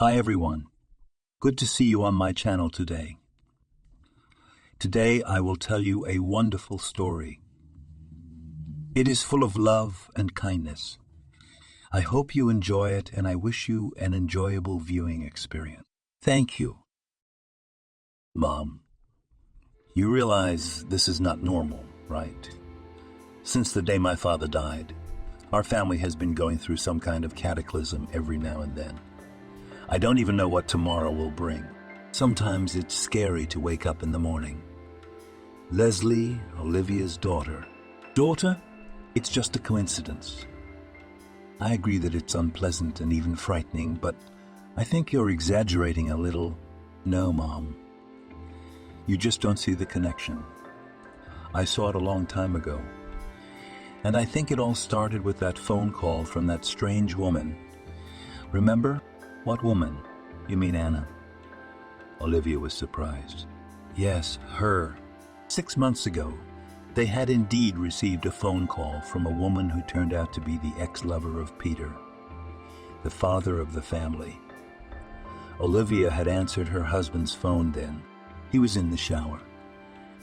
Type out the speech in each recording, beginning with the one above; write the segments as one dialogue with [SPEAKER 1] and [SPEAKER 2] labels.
[SPEAKER 1] Hi everyone, good to see you on my channel today. Today I will tell you a wonderful story. It is full of love and kindness. I hope you enjoy it and I wish you an enjoyable viewing experience. Thank you. Mom, you realize this is not normal, right? Since the day my father died, our family has been going through some kind of cataclysm every now and then. I don't even know what tomorrow will bring. Sometimes it's scary to wake up in the morning. Leslie, Olivia's daughter. Daughter? It's just a coincidence. I agree that it's unpleasant and even frightening, but I think you're exaggerating a little. No, Mom. You just don't see the connection. I saw it a long time ago. And I think it all started with that phone call from that strange woman. Remember? What woman? You mean Anna? Olivia was surprised. Yes, her. 6 months ago, they had indeed received a phone call from a woman who turned out to be the ex-lover of Peter, the father of the family. Olivia had answered her husband's phone then. He was in the shower.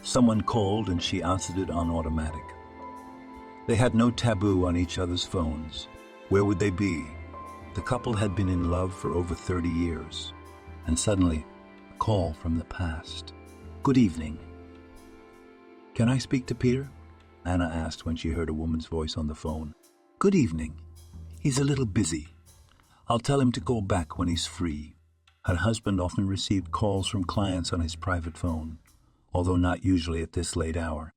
[SPEAKER 1] Someone called and she answered it on automatic. They had no taboo on each other's phones. Where would they be? The couple had been in love for over 30 years, and suddenly, a call from the past. Good evening. Can I speak to Peter? Anna asked when she heard a woman's voice on the phone. Good evening. He's a little busy. I'll tell him to call back when he's free. Her husband often received calls from clients on his private phone, although not usually at this late hour.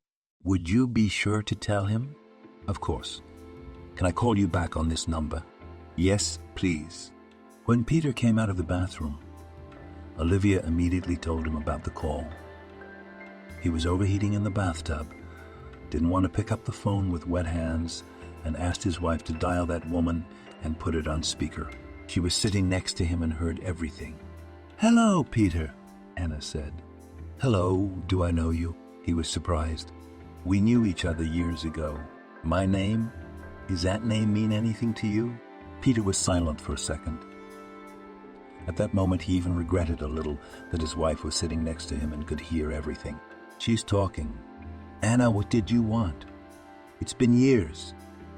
[SPEAKER 1] Would you be sure to tell him? Of course. Can I call you back on this number? Yes, please. When Peter came out of the bathroom, Olivia immediately told him about the call. He was overheating in the bathtub, didn't want to pick up the phone with wet hands, and asked his wife to dial that woman and put it on speaker. She was sitting next to him and heard everything. Hello, Peter, Anna said. Hello, do I know you? He was surprised. We knew each other years ago. My name? Does that name mean anything to you? Peter was silent for a second. At that moment, he even regretted a little that his wife was sitting next to him and could hear everything. She's talking. Anna, what did you want? It's been years.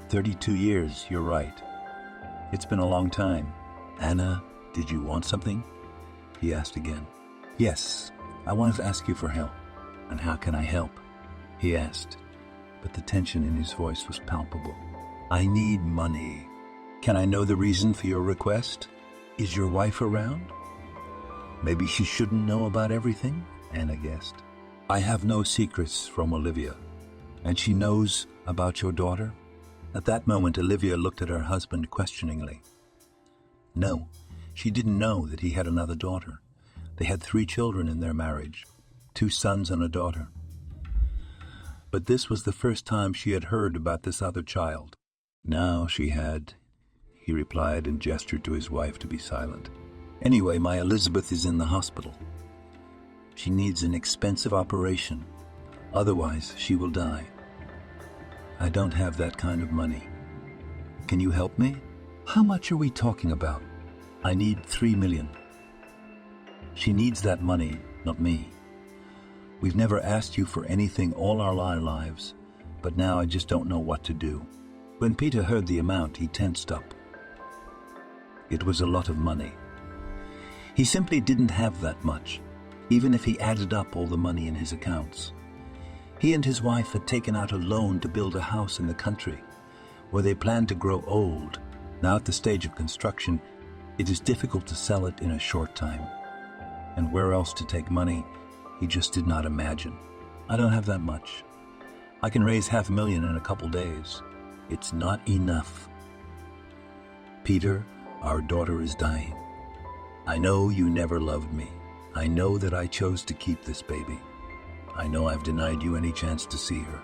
[SPEAKER 1] 32 years, you're right. It's been a long time. Anna, did you want something? He asked again. Yes, I wanted to ask you for help. And how can I help? He asked, but the tension in his voice was palpable. I need money. Can I know the reason for your request? Is your wife around? Maybe she shouldn't know about everything, Anna guessed. I have no secrets from Olivia, and she knows about your daughter? At that moment, Olivia looked at her husband questioningly. No, she didn't know that he had another daughter. They had 3 children in their marriage, 2 sons and a daughter. But this was the first time she had heard about this other child. Now she had, he replied and gestured to his wife to be silent. Anyway, my Elizabeth is in the hospital. She needs an expensive operation. Otherwise, she will die. I don't have that kind of money. Can you help me? How much are we talking about? I need 3 million. She needs that money, not me. We've never asked you for anything all our lives, but now I just don't know what to do. When Peter heard the amount, he tensed up. It was a lot of money. He simply didn't have that much, even if he added up all the money in his accounts. He and his wife had taken out a loan to build a house in the country, where they planned to grow old. Now at the stage of construction, it is difficult to sell it in a short time. And where else to take money, he just did not imagine. I don't have that much. I can raise $500,000 in a couple days. It's not enough. Peter, our daughter is dying. I know you never loved me. I know that I chose to keep this baby. I know I've denied you any chance to see her,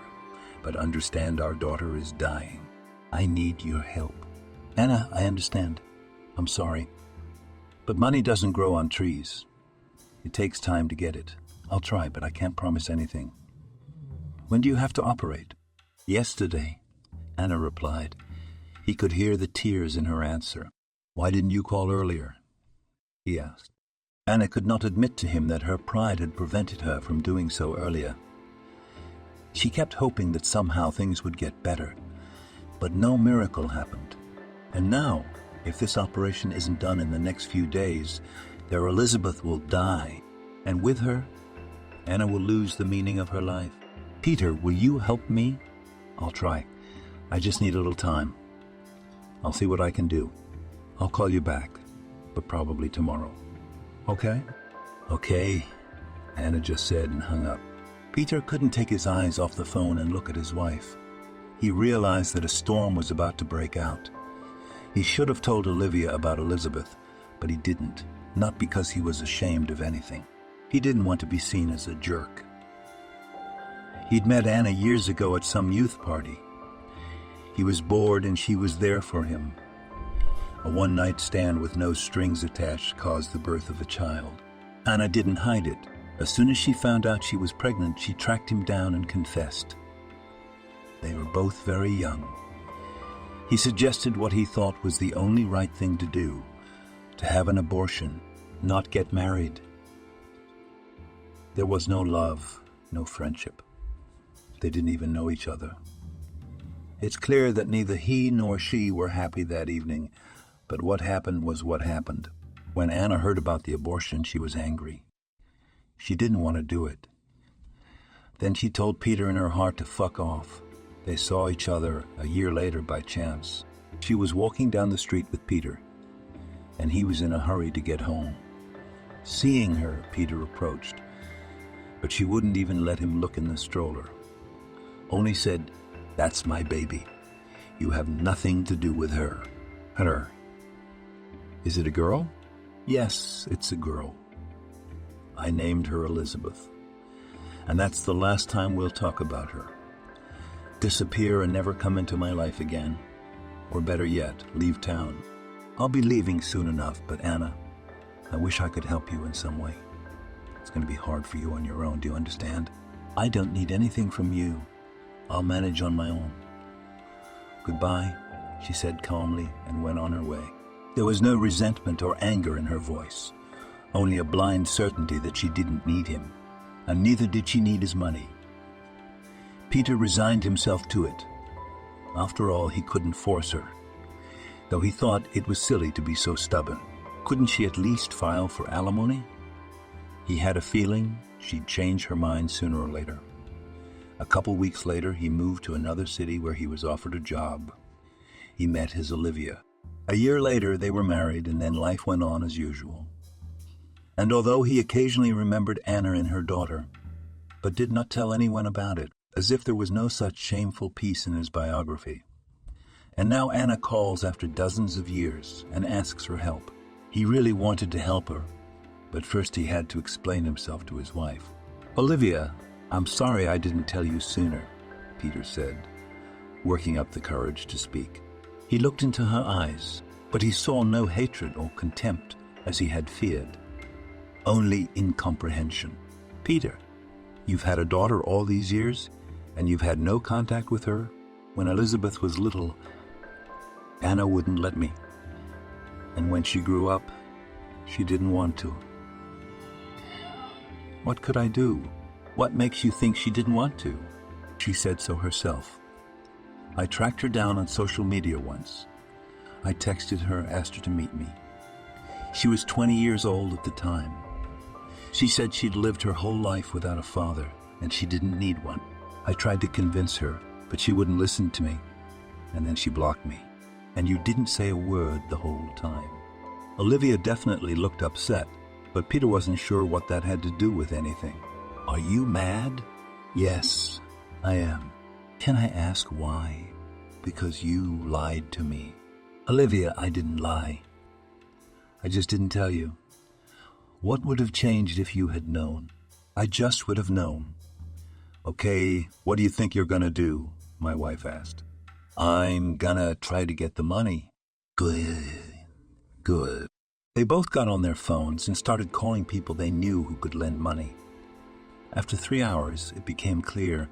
[SPEAKER 1] but understand our daughter is dying. I need your help. Anna, I understand. I'm sorry. But money doesn't grow on trees. It takes time to get it. I'll try, but I can't promise anything. When do you have to operate? Yesterday, Anna replied. He could hear the tears in her answer. Why didn't you call earlier? he asked. Anna could not admit to him that her pride had prevented her from doing so earlier. She kept hoping that somehow things would get better, but no miracle happened. And now, if this operation isn't done in the next few days, their Elizabeth will die, and with her, Anna will lose the meaning of her life. Peter, will you help me? I'll try. I just need a little time. I'll see what I can do. I'll call you back, but probably tomorrow. Okay? Okay, Anna just said and hung up. Peter couldn't take his eyes off the phone and look at his wife. He realized that a storm was about to break out. He should have told Olivia about Elizabeth, but he didn't, not because he was ashamed of anything. He didn't want to be seen as a jerk. He'd met Anna years ago at some youth party. He was bored and she was there for him. A one-night stand with no strings attached caused the birth of a child. Anna didn't hide it. As soon as she found out she was pregnant, she tracked him down and confessed. They were both very young. He suggested what he thought was the only right thing to do, to have an abortion, not get married. There was no love, no friendship. They didn't even know each other. It's clear that neither he nor she were happy that evening, but what happened was what happened. When Anna heard about the abortion, she was angry. She didn't want to do it. Then she told Peter in her heart to fuck off. They saw each other a year later by chance. She was walking down the street with Peter, and he was in a hurry to get home. Seeing her, Peter approached, but she wouldn't even let him look in the stroller. Only said, "That's my baby. You have nothing to do with her." Her. Is it a girl? Yes, it's a girl. I named her Elizabeth. And that's the last time we'll talk about her. Disappear and never come into my life again. Or better yet, leave town. I'll be leaving soon enough, but Anna, I wish I could help you in some way. It's going to be hard for you on your own, do you understand? I don't need anything from you. I'll manage on my own. Goodbye, she said calmly and went on her way. There was no resentment or anger in her voice, only a blind certainty that she didn't need him, and neither did she need his money. Peter resigned himself to it. After all, he couldn't force her, though he thought it was silly to be so stubborn. Couldn't she at least file for alimony? He had a feeling she'd change her mind sooner or later. A couple weeks later, he moved to another city where he was offered a job. He met his Olivia. A year later, they were married, and then life went on as usual. And although he occasionally remembered Anna and her daughter, but did not tell anyone about it, as if there was no such shameful piece in his biography. And now Anna calls after dozens of years and asks for help. He really wanted to help her, but first he had to explain himself to his wife. "Olivia, I'm sorry I didn't tell you sooner," Peter said, working up the courage to speak. He looked into her eyes, but he saw no hatred or contempt as he had feared, only incomprehension. "Peter, you've had a daughter all these years, and you've had no contact with her? When Elizabeth was little, Anna wouldn't let me. And when she grew up, she didn't want to. What could I do? What makes you think she didn't want to?" She said so herself. "I tracked her down on social media once. I texted her, asked her to meet me. She was 20 years old at the time. She said she'd lived her whole life without a father, and she didn't need one. I tried to convince her, but she wouldn't listen to me, and then she blocked me. And you didn't say a word the whole time." Olivia definitely looked upset, but Peter wasn't sure what that had to do with anything. "Are you mad?" "Yes, I am. Can I ask why?" "Because you lied to me." "Olivia, I didn't lie. I just didn't tell you. What would have changed if you had known?" "I just would have known." "Okay, what do you think you're gonna do?" my wife asked. "I'm gonna try to get the money." Good. They both got on their phones and started calling people they knew who could lend money. After 3 hours, it became clear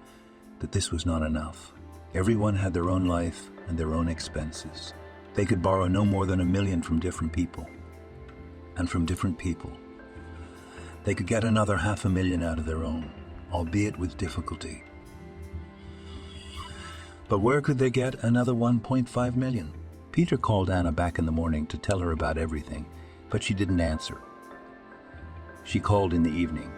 [SPEAKER 1] that this was not enough. Everyone had their own life and their own expenses. They could borrow no more than $1 million from different people. and from different people. They could get another $500,000 out of their own, albeit with difficulty. But where could they get another $1.5 million? Peter called Anna back in the morning to tell her about everything, but she didn't answer. She called in the evening.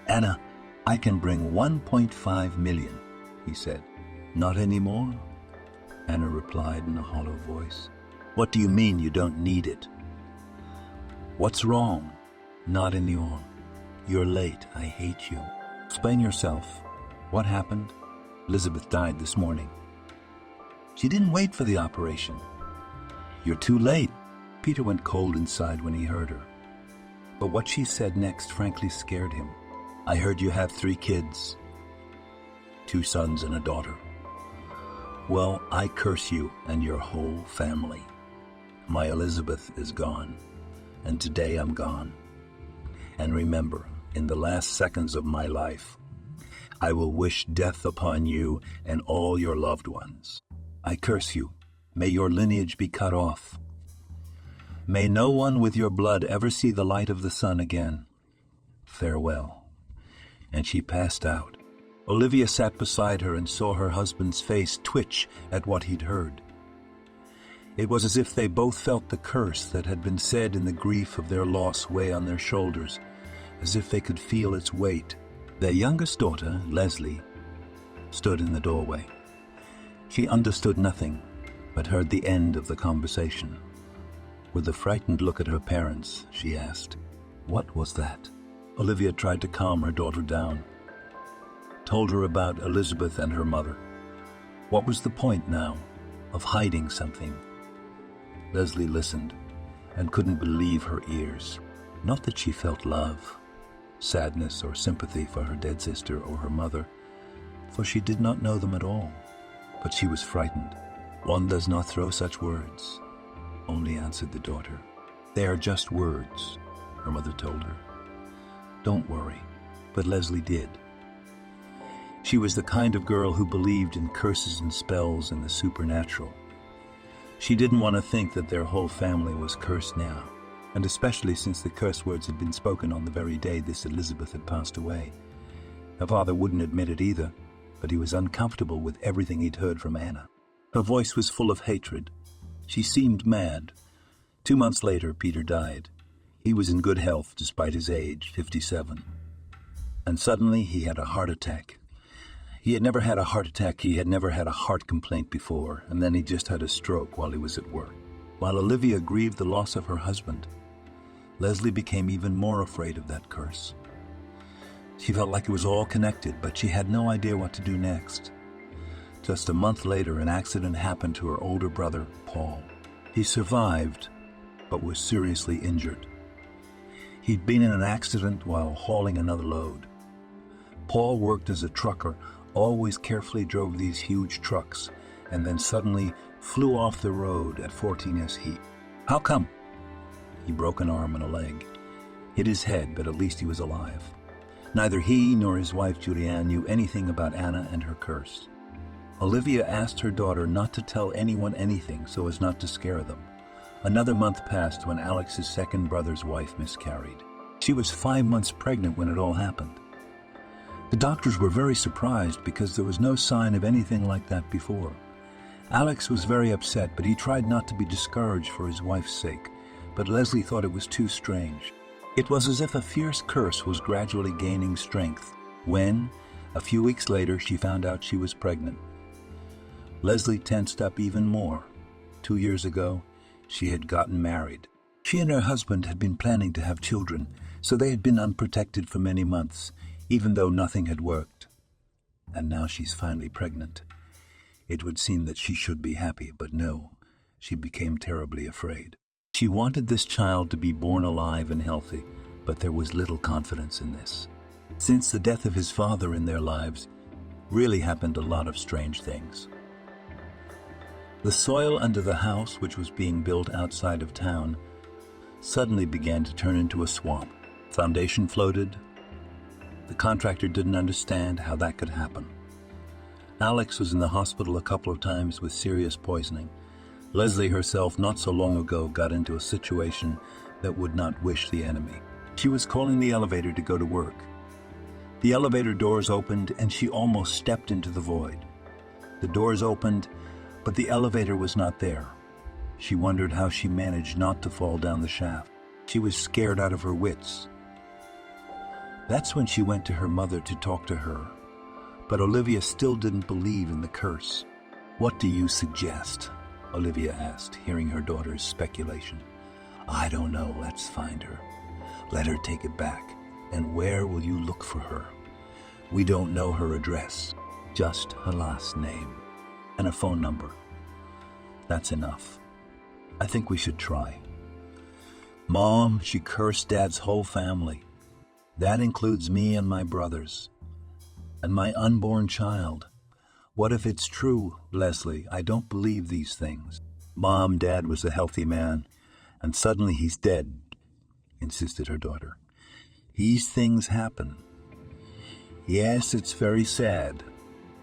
[SPEAKER 1] "Anna, I can bring $1.5 million, he said. "Not anymore?" Anna replied in a hollow voice. "What do you mean you don't need it?" "What's wrong?" "Not anymore. You're late. I hate you." "Explain yourself. What happened?" "Elizabeth died this morning." "She didn't wait for the operation." "You're too late." Peter went cold inside when he heard her. But what she said next frankly scared him. "I heard you have 3 kids. 2 sons and a daughter. Well, I curse you and your whole family. My Elizabeth is gone, and today I'm gone. And remember, in the last seconds of my life, I will wish death upon you and all your loved ones. I curse you. May your lineage be cut off. May no one with your blood ever see the light of the sun again. Farewell." And she passed out. Olivia sat beside her and saw her husband's face twitch at what he'd heard. It was as if they both felt the curse that had been said in the grief of their loss weigh on their shoulders, as if they could feel its weight. Their youngest daughter, Leslie, stood in the doorway. She understood nothing, but heard the end of the conversation. With a frightened look at her parents, she asked, "What was that?" Olivia tried to calm her daughter down, told her about Elizabeth and her mother. What was the point now of hiding something? Leslie listened and couldn't believe her ears. Not that she felt love, sadness, or sympathy for her dead sister or her mother, for she did not know them at all. But she was frightened. "One does not throw such words," only answered the daughter. "They are just words," her mother told her. "Don't worry." But Leslie did. She was the kind of girl who believed in curses and spells and the supernatural. She didn't want to think that their whole family was cursed now, and especially since the curse words had been spoken on the very day this Elizabeth had passed away. Her father wouldn't admit it either, but he was uncomfortable with everything he'd heard from Anna. Her voice was full of hatred. She seemed mad. 2 months later, Peter died. He was in good health despite his age, 57. And suddenly he had a heart attack. He had never had a heart attack. He had never had a heart complaint before, and then he just had a stroke while he was at work. While Olivia grieved the loss of her husband, Leslie became even more afraid of that curse. She felt like it was all connected, but she had no idea what to do next. Just a month later, an accident happened to her older brother, Paul. He survived, but was seriously injured. He'd been in an accident while hauling another load. Paul worked as a trucker, always carefully drove these huge trucks, and then suddenly flew off the road at 14S heat. How come? He broke an arm and a leg. Hit his head, but at least he was alive. Neither he nor his wife Julianne knew anything about Anna and her curse. Olivia asked her daughter not to tell anyone anything so as not to scare them. Another month passed when Alex's second brother's wife miscarried. She was 5 months pregnant when it all happened. The doctors were very surprised because there was no sign of anything like that before. Alex was very upset, but he tried not to be discouraged for his wife's sake. But Leslie thought it was too strange. It was as if a fierce curse was gradually gaining strength when, a few weeks later, she found out she was pregnant. Leslie tensed up even more. 2 years ago, she had gotten married. She and her husband had been planning to have children, so they had been unprotected for many months, even though nothing had worked. And now she's finally pregnant. It would seem that she should be happy, but no, she became terribly afraid. She wanted this child to be born alive and healthy, but there was little confidence in this. Since the death of his father in their lives, really happened a lot of strange things. The soil under the house, which was being built outside of town, suddenly began to turn into a swamp. Foundation floated. The contractor didn't understand how that could happen. Alex was in the hospital a couple of times with serious poisoning. Leslie herself, not so long ago, got into a situation that would not wish the enemy. She was calling the elevator to go to work. The elevator doors opened and she almost stepped into the void. The doors opened, but the elevator was not there. She wondered how she managed not to fall down the shaft. She was scared out of her wits. That's when she went to her mother to talk to her. But Olivia still didn't believe in the curse. "What do you suggest?" Olivia asked, hearing her daughter's speculation. "I don't know. Let's find her. Let her take it back. And where will you look for her? We don't know her address. Just her last name. And a phone number. That's enough. I think we should try." "Mom, she cursed Dad's whole family. That includes me and my brothers. And my unborn child. What if it's true, Leslie? I don't believe these things." "Mom, Dad was a healthy man, and suddenly he's dead," insisted her daughter. "These things happen. Yes, it's very sad,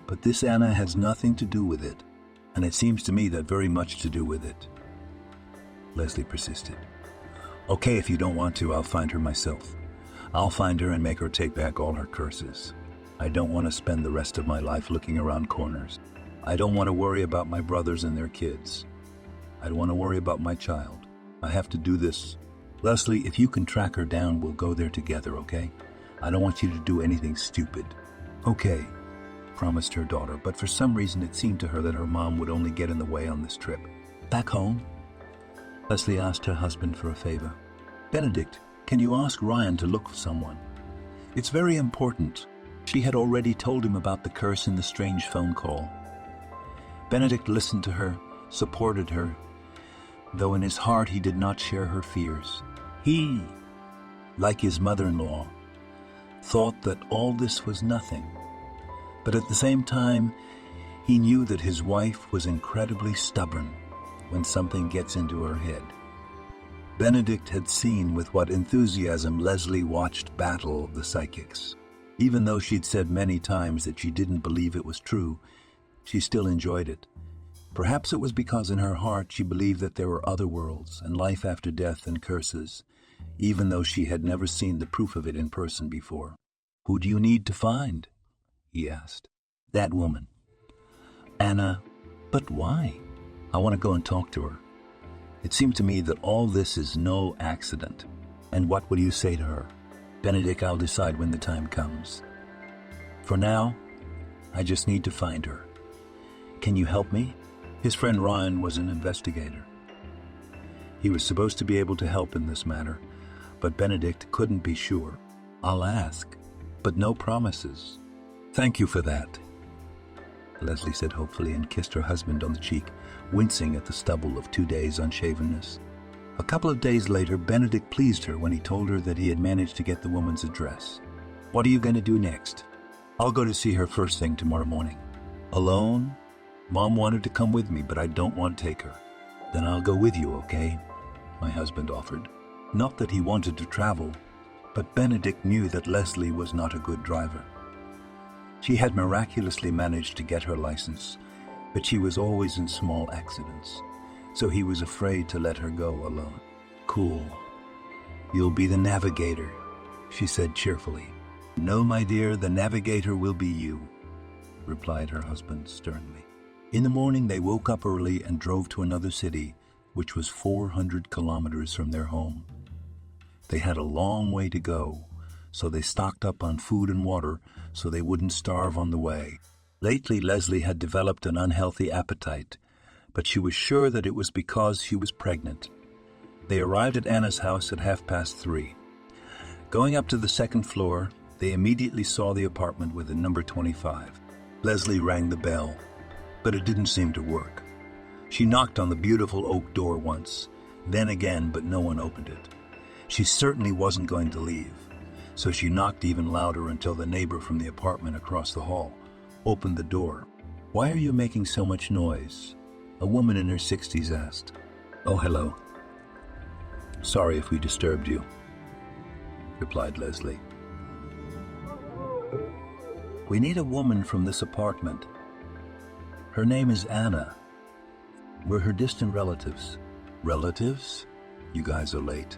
[SPEAKER 1] but this Anna has nothing to do with it, and it seems to me that very much to do with it." Leslie persisted. "Okay, if you don't want to, I'll find her myself. I'll find her and make her take back all her curses. I don't want to spend the rest of my life looking around corners. I don't want to worry about my brothers and their kids. I don't want to worry about my child. I have to do this. Leslie, if you can track her down, we'll go there together, okay? I don't want you to do anything stupid." "Okay," promised her daughter, but for some reason it seemed to her that her mom would only get in the way on this trip. Back home, Leslie asked her husband for a favor. "Benedict, can you ask Ryan to look for someone? It's very important." She had already told him about the curse in the strange phone call. Benedict listened to her, supported her, though in his heart he did not share her fears. He, like his mother-in-law, thought that all this was nothing. But at the same time, he knew that his wife was incredibly stubborn when something gets into her head. Benedict had seen with what enthusiasm Leslie watched Battle of the Psychics. Even though she'd said many times that she didn't believe it was true, she still enjoyed it. Perhaps it was because in her heart she believed that there were other worlds and life after death and curses, even though she had never seen the proof of it in person before. "Who do you need to find?" he asked. "That woman. Anna." "But why?" "I want to go and talk to her. It seemed to me that all this is no accident." "And what will you say to her?" "Benedict, I'll decide when the time comes. For now, I just need to find her. Can you help me?" His friend Ryan was an investigator. He was supposed to be able to help in this matter, but Benedict couldn't be sure. "I'll ask, but no promises." "Thank you for that," Leslie said hopefully and kissed her husband on the cheek, wincing at the stubble of 2 days' unshavenness. A couple of days later, Benedict pleased her when he told her that he had managed to get the woman's address. "What are you going to do next?" "I'll go to see her first thing tomorrow morning." "Alone?" "Mom wanted to come with me, but I don't want to take her." "Then I'll go with you, okay?" my husband offered. Not that he wanted to travel, but Benedict knew that Leslie was not a good driver. She had miraculously managed to get her license, but she was always in small accidents, so he was afraid to let her go alone. "Cool. You'll be the navigator," she said cheerfully. "No, my dear, the navigator will be you," replied her husband sternly. In the morning, they woke up early and drove to another city, which was 400 kilometers from their home. They had a long way to go, so they stocked up on food and water so they wouldn't starve on the way. Lately, Leslie had developed an unhealthy appetite, but she was sure that it was because she was pregnant. They arrived at Anna's house at 3:30. Going up to the second floor, they immediately saw the apartment with the number 25. Leslie rang the bell, but it didn't seem to work. She knocked on the beautiful oak door once, then again, but no one opened it. She certainly wasn't going to leave, so she knocked even louder until the neighbor from the apartment across the hall opened the door. "Why are you making so much noise?" a woman in her 60s asked. "Oh, hello. Sorry if we disturbed you," replied Leslie. "We need a woman from this apartment. Her name is Anna. We're her distant relatives." "Relatives? You guys are late.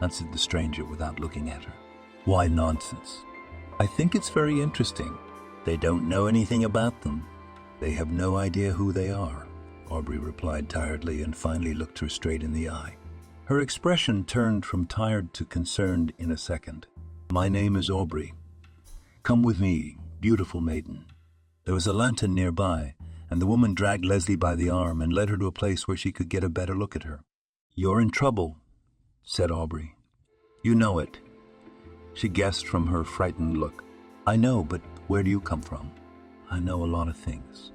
[SPEAKER 1] answered the stranger without looking at her. Why nonsense? I think it's very interesting. They don't know anything about them. They have no idea who they are, Aubrey replied tiredly and finally looked her straight in the eye. Her expression turned from tired to concerned in a second. My name is Aubrey. Come with me, beautiful maiden. There was a lantern nearby, and the woman dragged Leslie by the arm and led her to a place where she could get a better look at her. You're in trouble, said Aubrey. You know it. She guessed from her frightened look. I know, but where do you come from? I know a lot of things.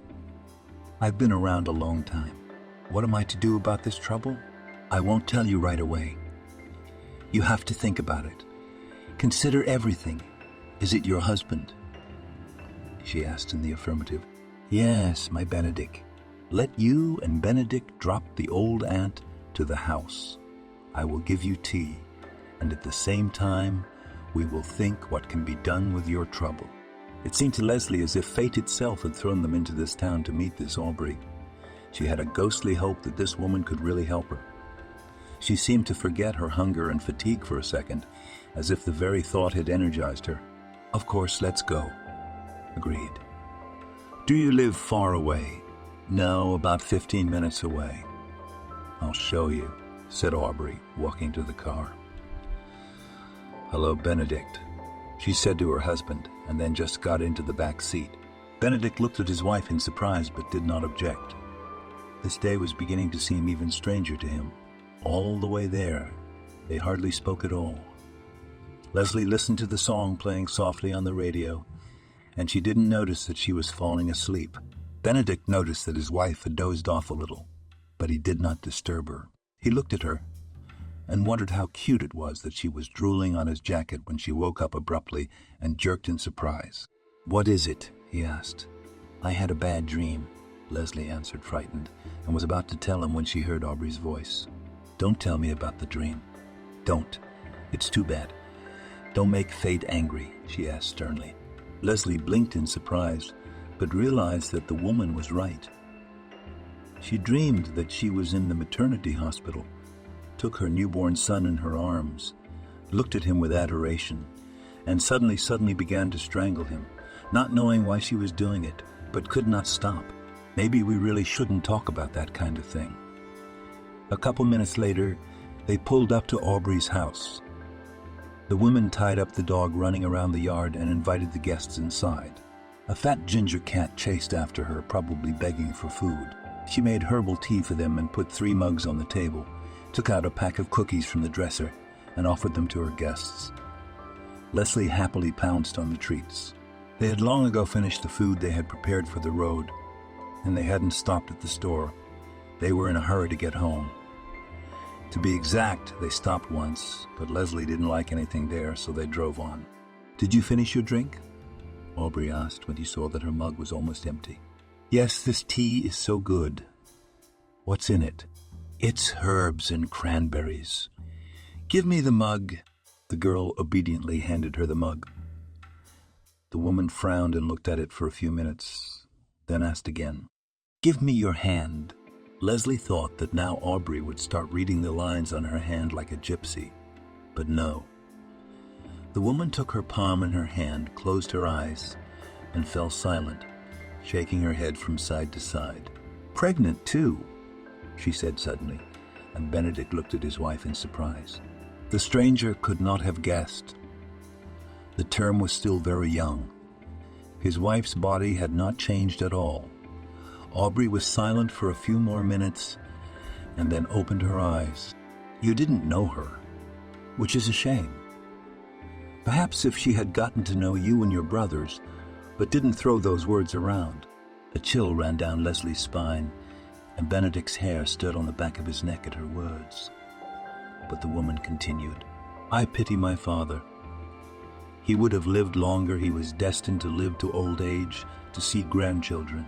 [SPEAKER 1] I've been around a long time. What am I to do about this trouble? I won't tell you right away. You have to think about it. Consider everything. Is it your husband? She asked in the affirmative. Yes, my Benedict. Let you and Benedict drop the old aunt to the house. I will give you tea, and at the same time, we will think what can be done with your trouble. It seemed to Leslie as if fate itself had thrown them into this town to meet this Aubrey. She had a ghostly hope that this woman could really help her. She seemed to forget her hunger and fatigue for a second, as if the very thought had energized her. Of course, let's go. Agreed. Do you live far away? No, about 15 minutes away. I'll show you, said Aubrey, walking to the car. Hello, Benedict, she said to her husband, and then just got into the back seat. Benedict looked at his wife in surprise but did not object. This day was beginning to seem even stranger to him. All the way there, they hardly spoke at all. Leslie listened to the song playing softly on the radio, and she didn't notice that she was falling asleep. Benedict noticed that his wife had dozed off a little, but he did not disturb her. He looked at her and wondered how cute it was that she was drooling on his jacket when she woke up abruptly and jerked in surprise. What is it? He asked. I had a bad dream, Leslie answered, frightened, and was about to tell him when she heard Aubrey's voice. Don't tell me about the dream. Don't. It's too bad. Don't make fate angry, she asked sternly. Leslie blinked in surprise, but realized that the woman was right. She dreamed that she was in the maternity hospital, took her newborn son in her arms, looked at him with adoration, and suddenly began to strangle him, not knowing why she was doing it, but could not stop. Maybe we really shouldn't talk about that kind of thing. A couple minutes later, they pulled up to Aubrey's house. The woman tied up the dog running around the yard and invited the guests inside. A fat ginger cat chased after her, probably begging for food. She made herbal tea for them and put 3 mugs on the table, took out a pack of cookies from the dresser, and offered them to her guests. Leslie happily pounced on the treats. They had long ago finished the food they had prepared for the road, and they hadn't stopped at the store. They were in a hurry to get home. To be exact, they stopped once, but Leslie didn't like anything there, so they drove on. Did you finish your drink? Aubrey asked when he saw that her mug was almost empty. Yes, this tea is so good. What's in it? It's herbs and cranberries. Give me the mug. The girl obediently handed her the mug. The woman frowned and looked at it for a few minutes, then asked again, Give me your hand. Leslie thought that now Aubrey would start reading the lines on her hand like a gypsy, but no. The woman took her palm in her hand, closed her eyes, and fell silent, shaking her head from side to side. Pregnant, too, she said suddenly, and Benedict looked at his wife in surprise. The stranger could not have guessed. The term was still very young. His wife's body had not changed at all. Aubrey was silent for a few more minutes and then opened her eyes. You didn't know her, which is a shame. Perhaps if she had gotten to know you and your brothers, but didn't throw those words around. A chill ran down Leslie's spine, and Benedict's hair stood on the back of his neck at her words. But the woman continued, I pity my father. He would have lived longer. He was destined to live to old age, to see grandchildren.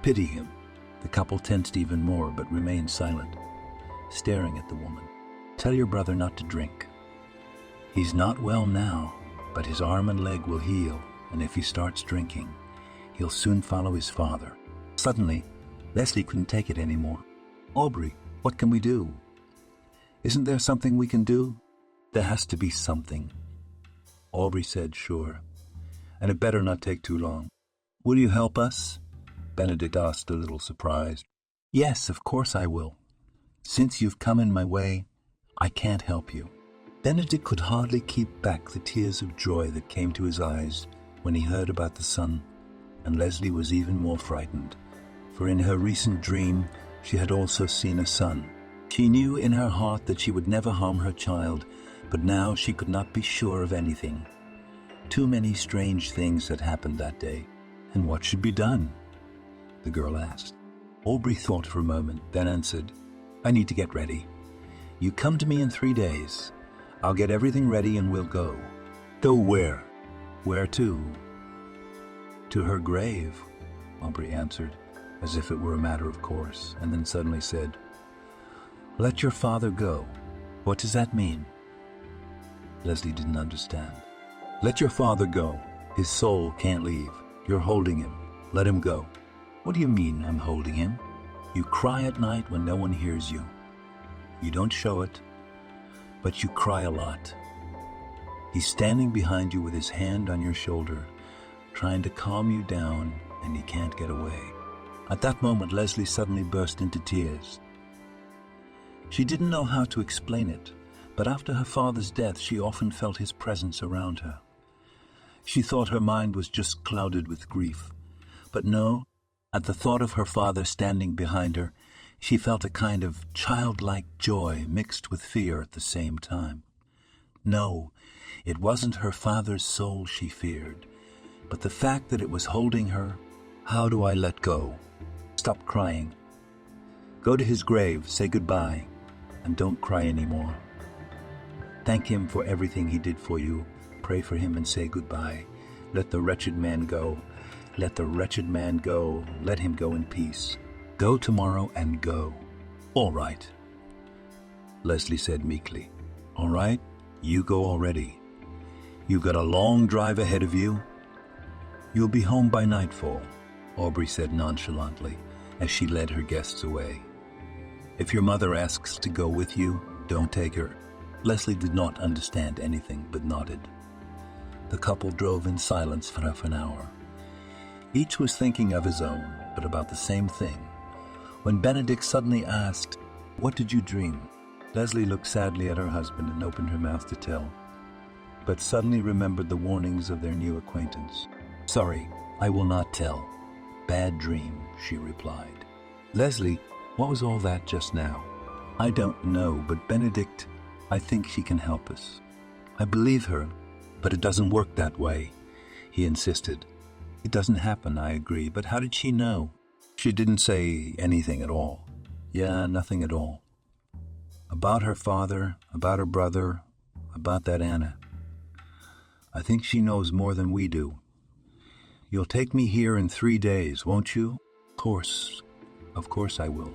[SPEAKER 1] Pity him. The couple tensed even more, but remained silent, staring at the woman. Tell your brother not to drink. He's not well now, but his arm and leg will heal, and if he starts drinking, he'll soon follow his father. Suddenly, Leslie couldn't take it anymore. Aubrey, what can we do? Isn't there something we can do? There has to be something. Aubrey said, sure. And it better not take too long. Will you help us? Benedict asked, a little surprised. Yes, of course I will. Since you've come in my way, I can't help you. Benedict could hardly keep back the tears of joy that came to his eyes when he heard about the son, and Leslie was even more frightened, for in her recent dream she had also seen a son. She knew in her heart that she would never harm her child, but now she could not be sure of anything. Too many strange things had happened that day. And what should be done? The girl asked. Aubrey thought for a moment, then answered, I need to get ready. You come to me in 3 days. I'll get everything ready and we'll go. Go where? Where to? To her grave, Aubrey answered, as if it were a matter of course, and then suddenly said, Let your father go. What does that mean? Leslie didn't understand. Let your father go. His soul can't leave. You're holding him. Let him go. What do you mean I'm holding him? You cry at night when no one hears you. You don't show it, but you cry a lot. He's standing behind you with his hand on your shoulder, trying to calm you down, and he can't get away. At that moment, Leslie suddenly burst into tears. She didn't know how to explain it, but after her father's death, she often felt his presence around her. She thought her mind was just clouded with grief. But no, at the thought of her father standing behind her, she felt a kind of childlike joy mixed with fear at the same time. No, it wasn't her father's soul she feared, but the fact that it was holding her. How do I let go? Stop crying. Go to his grave, say goodbye, and don't cry anymore. Thank him for everything he did for you. Pray for him and say goodbye. Let the wretched man go. Let the wretched man go. Let him go in peace. Go tomorrow and go. All right, Leslie said meekly. All right, you go already. You've got a long drive ahead of you. You'll be home by nightfall, Aubrey said nonchalantly as she led her guests away. If your mother asks to go with you, don't take her. Leslie did not understand anything but nodded. The couple drove in silence for half an hour. Each was thinking of his own, but about the same thing. When Benedict suddenly asked, What did you dream? Leslie looked sadly at her husband and opened her mouth to tell, but suddenly remembered the warnings of their new acquaintance. Sorry, I will not tell. Bad dream, she replied. Leslie, what was all that just now? I don't know, but Benedict, I think she can help us. I believe her, but it doesn't work that way, he insisted. It doesn't happen, I agree, but how did she know? She didn't say anything at all. Yeah, nothing at all. About her father, about her brother, about that Anna. I think she knows more than we do. You'll take me here in 3 days, won't you? Of course I will.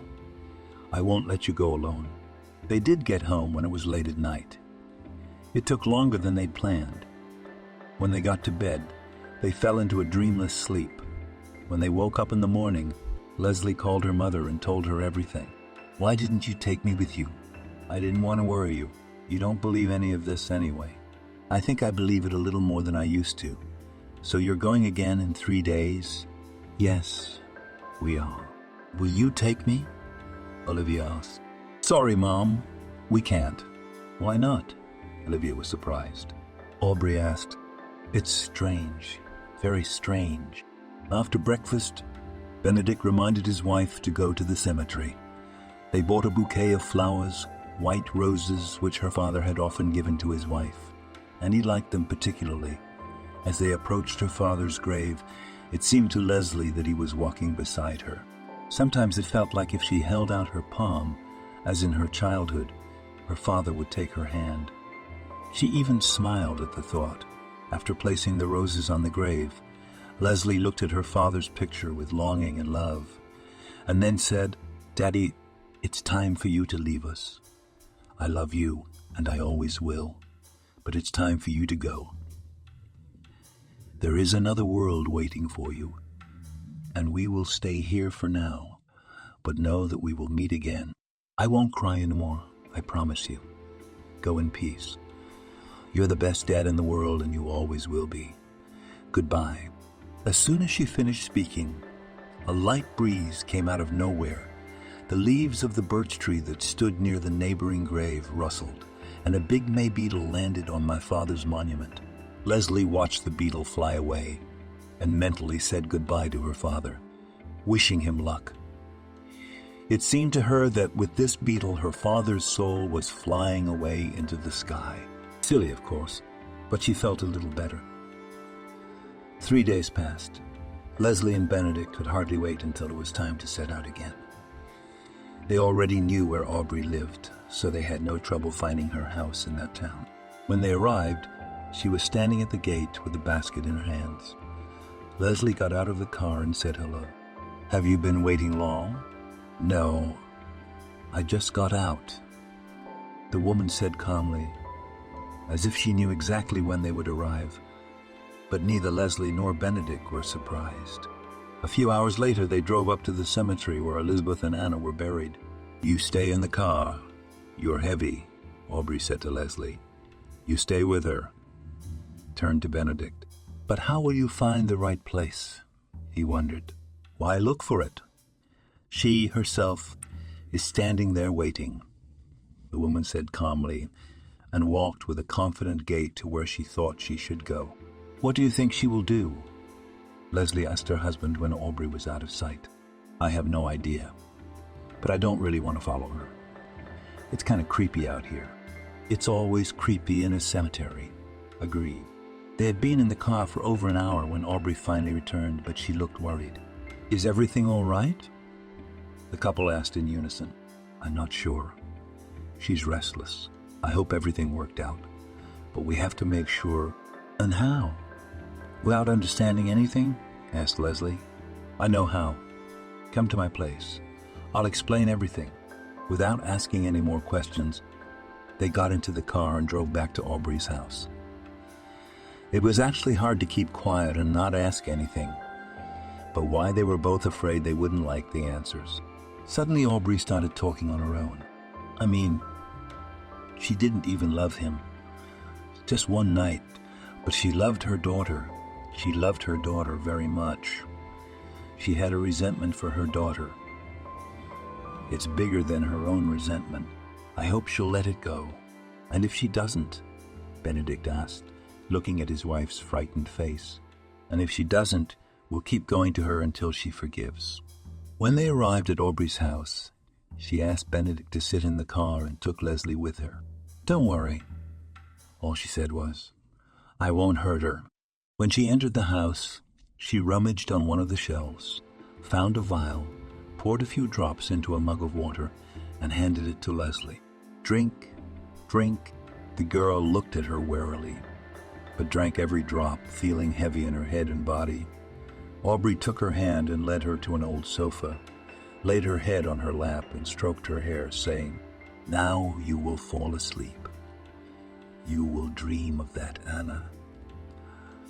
[SPEAKER 1] I won't let you go alone. They did get home when it was late at night. It took longer than they'd planned. When they got to bed, they fell into a dreamless sleep. When they woke up in the morning, Leslie called her mother and told her everything. Why didn't you take me with you? I didn't want to worry you. You don't believe any of this anyway. I think I believe it a little more than I used to. So you're going again in 3 days? Yes, we are. Will you take me? Olivia asked. Sorry, Mom. We can't. Why not? Olivia was surprised. Aubrey asked. It's strange. Very strange. After breakfast, Benedict reminded his wife to go to the cemetery. They bought a bouquet of flowers, white roses which her father had often given to his wife, and he liked them particularly. As they approached her father's grave, it seemed to Leslie that he was walking beside her. Sometimes it felt like if she held out her palm, as in her childhood, her father would take her hand. She even smiled at the thought. After placing the roses on the grave, Leslie looked at her father's picture with longing and love, and then said, Daddy, it's time for you to leave us. I love you, and I always will, but it's time for you to go. There is another world waiting for you, and we will stay here for now, but know that we will meet again. I won't cry anymore, I promise you. Go in peace. You're the best dad in the world, and you always will be. Goodbye." As soon as she finished speaking, a light breeze came out of nowhere. The leaves of the birch tree that stood near the neighboring grave rustled, and a big May beetle landed on my father's monument. Leslie watched the beetle fly away and mentally said goodbye to her father, wishing him luck. It seemed to her that with this beetle, her father's soul was flying away into the sky. Silly, of course, but she felt a little better. 3 days passed. Leslie and Benedict could hardly wait until it was time to set out again. They already knew where Aubrey lived, so they had no trouble finding her house in that town. When they arrived, she was standing at the gate with a basket in her hands. Leslie got out of the car and said hello. "Have you been waiting long?" "No, I just got out," the woman said calmly, as if she knew exactly when they would arrive. But neither Leslie nor Benedict were surprised. A few hours later, they drove up to the cemetery where Elizabeth and Anna were buried. "You stay in the car. You're heavy," Aubrey said to Leslie. "You stay with her." Turned to Benedict. "But how will you find the right place?" he wondered. "Why look for it? She herself is standing there waiting," the woman said calmly, and walked with a confident gait to where she thought she should go. "What do you think she will do?" Leslie asked her husband when Aubrey was out of sight. "I have no idea, but I don't really want to follow her. It's kind of creepy out here." "It's always creepy in a cemetery," agreed. They had been in the car for over an hour when Aubrey finally returned, but she looked worried. "Is everything all right?" the couple asked in unison. "I'm not sure. She's restless. I hope everything worked out, but we have to make sure." "And how?" "Without understanding anything?" asked Leslie. "I know how. Come to my place. I'll explain everything." Without asking any more questions, they got into the car and drove back to Aubrey's house. It was actually hard to keep quiet and not ask anything, but why they were both afraid they wouldn't like the answers. Suddenly Aubrey started talking on her own. I mean, she didn't even love him. Just one night, but she loved her daughter. She loved her daughter very much. She had a resentment for her daughter. It's bigger than her own resentment. "I hope she'll let it go." "And if she doesn't?" Benedict asked, looking at his wife's frightened face. "And if she doesn't, we'll keep going to her until she forgives." When they arrived at Aubrey's house, she asked Benedict to sit in the car and took Leslie with her. "Don't worry." All she said was, "I won't hurt her." When she entered the house, she rummaged on one of the shelves, found a vial, poured a few drops into a mug of water, and handed it to Leslie. "Drink, drink." The girl looked at her warily, but drank every drop, feeling heavy in her head and body. Aubrey took her hand and led her to an old sofa, laid her head on her lap and stroked her hair, saying, "Now you will fall asleep. You will dream of that Anna.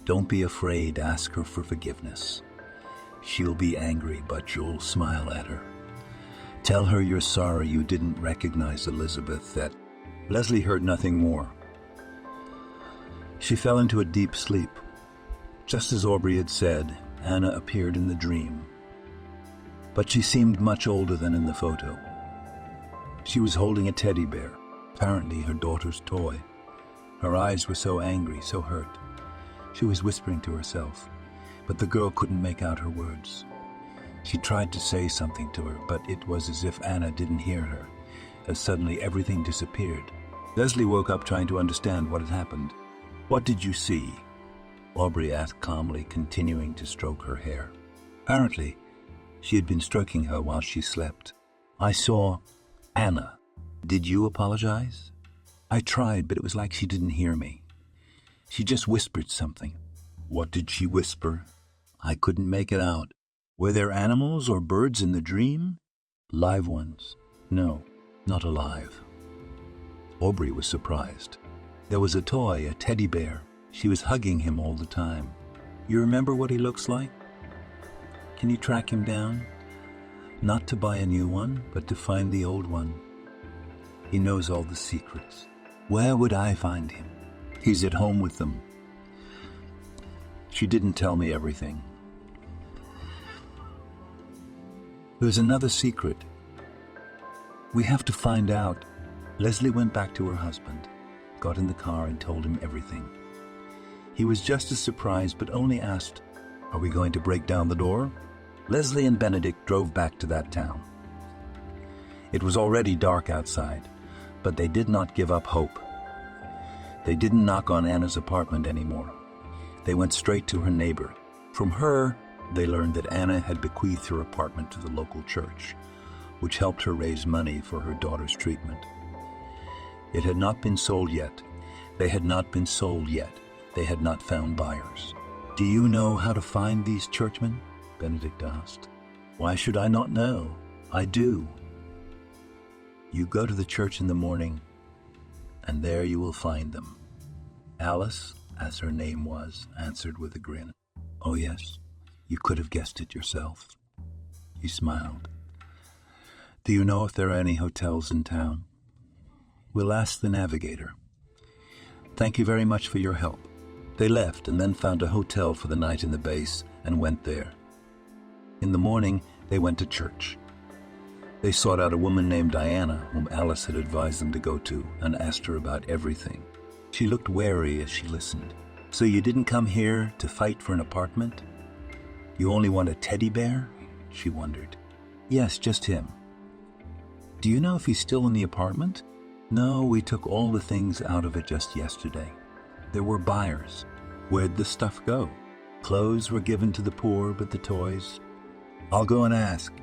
[SPEAKER 1] Don't be afraid, ask her for forgiveness. She'll be angry, but you'll smile at her. Tell her you're sorry you didn't recognize Elizabeth, that..." Leslie heard nothing more. She fell into a deep sleep. Just as Aubrey had said, Anna appeared in the dream, but she seemed much older than in the photo. She was holding a teddy bear, apparently her daughter's toy. Her eyes were so angry, so hurt. She was whispering to herself, but the girl couldn't make out her words. She tried to say something to her, but it was as if Anna didn't hear her, as suddenly everything disappeared. Leslie woke up trying to understand what had happened. "What did you see?" Aubrey asked calmly, continuing to stroke her hair. Apparently, she had been stroking her while she slept. "I saw Anna." "Did you apologize?" "I tried, but it was like she didn't hear me. She just whispered something." "What did she whisper?" "I couldn't make it out." "Were there animals or birds in the dream?" "Live ones." "No, not alive." Aubrey was surprised. There was a toy, a teddy bear. She was hugging him all the time. "You remember what he looks like? Can you track him down? Not to buy a new one, but to find the old one. He knows all the secrets." "Where would I find him?" He's at home with them. She didn't tell me everything. There's another secret. We have to find out. Leslie went back to her husband, got in the car and told him everything. He was just as surprised, but only asked, "Are we going to break down the door?" Leslie and Benedict drove back to that town. It was already dark outside, but they did not give up hope. They didn't knock on Anna's apartment anymore. They went straight to her neighbor. From her, they learned that Anna had bequeathed her apartment to the local church, which helped her raise money for her daughter's treatment. It had not been sold yet. They had not been sold yet. They had not found buyers. "Do you know how to find these churchmen?" Benedict asked. "Why should I not know? I do. You go to the church in the morning, and there you will find them." Alice, as her name was, answered with a grin. "Oh yes, you could have guessed it yourself." He smiled. "Do you know if there are any hotels in town?" "We'll ask the navigator." "Thank you very much for your help." They left and then found a hotel for the night in the base and went there. In the morning, they went to church. They sought out a woman named Diana, whom Alice had advised them to go to, and asked her about everything. She looked wary as she listened. "So you didn't come here to fight for an apartment? You only want a teddy bear?" she wondered. "Yes, just him." "Do you know if he's still in the apartment?" "No, we took all the things out of it just yesterday. There were buyers. Where'd the stuff go? Clothes were given to the poor, but the toys—" "I'll go and ask."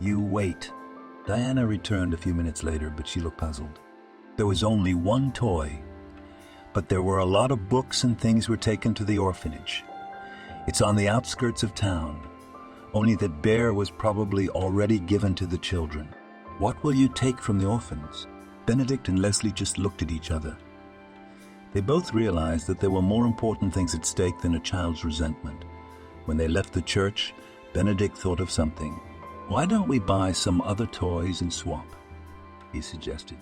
[SPEAKER 1] "You wait." Diana returned a few minutes later, but she looked puzzled. There was only one toy, but there were a lot of books and things were taken to the orphanage. It's on the outskirts of town, only that bear was probably already given to the children. "What will you take from the orphans?" Benedict and Leslie just looked at each other. They both realized that there were more important things at stake than a child's resentment. When they left the church, Benedict thought of something. "Why don't we buy some other toys and swap?" he suggested.